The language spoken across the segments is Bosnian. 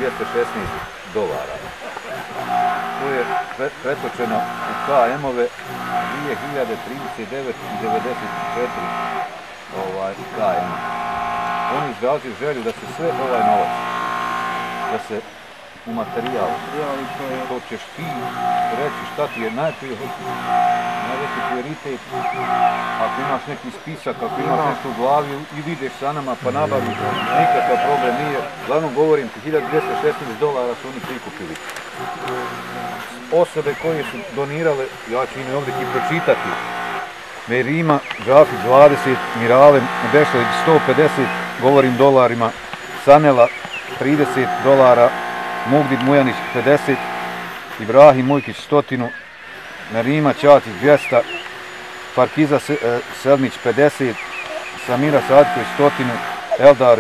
$216. To je pretočeno u KM-ove 2039 i 94 KM. Oni izrazili želju da se sve ovaj novac, da se u materijal, to ćeš ti reći šta ti je najveći prioritet, ako imaš neki spisak, ako imaš nešto u glavi i vidiš sa nama pa nabaviš, nikakav problem nije. Glavnom govorim ti, $1216 su oni prikupili. Osobe koje su donirale, ja ću ime ovdje i pročitati, Merima Džafić 20, Miralem Bešović 150, govorim dolarima, Sanela $30, Mugdid Mujanić 50, Ibrahim Mujkić 100, Narima Ćatić 200, Farkiza Selmić 50, Samira Sadković 100, Eldar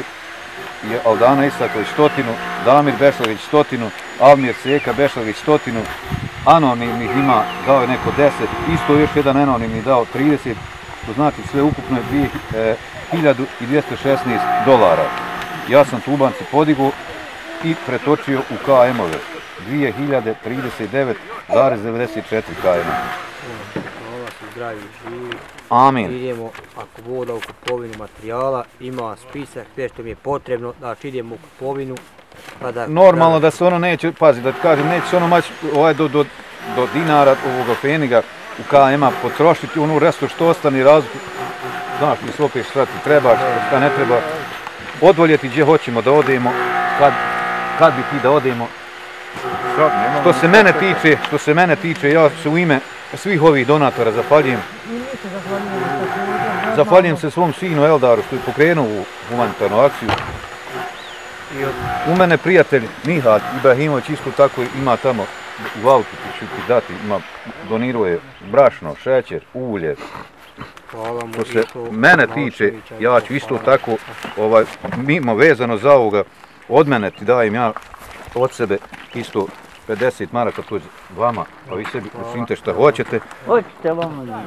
i Aldana Isaković 100, Damir Bešlović 100, Almir Seka Bešlović 100, anonimnih ima, dao je neko 10, isto još jedan anonimni dao 30, to znači sve ukupno je $1216. Ja sam tubanci podigao i pretočio u KM-ove 2039,94 KM. Hvala se zdravi živi. Amin. Idemo, ako voda u kupovinu materijala, ima spisak sve što mi je potrebno, znači idemo u kupovinu. Normalno da se ono neće, pazi da ti kažem, neće se ono mać do dinara ovoga peniga u KM-a potrošiti, ono resto što ostane razliku, znaš mi se opet šta ti treba, šta ne treba, odvoljeti gdje hoćemo da odemo, kad bi ti da odemo. Što se mene tiče, ja se u ime svih ovih donatora zahvaljujem se svom sinu Eldaru što je pokrenuo u humanitarnu akciju. U mene prijatelj Mihal Ibrahimović isto tako ima tamo u autu, ću ti dati, donirao je brašno, šećer, ulje. Što se mene tiče, ja ću isto tako, mimo vezano za ovoga, od mene ti dajem ja od sebe isto 50 maraka, to je vama, pa vi sebi učinite šta hoćete. Hoćete vama.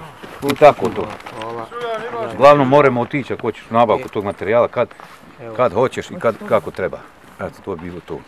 I tako to. Uglavnom moramo otići ako hoćeš nabavku tog materijala, kad hoćeš i kako treba. Eto, to je bilo to.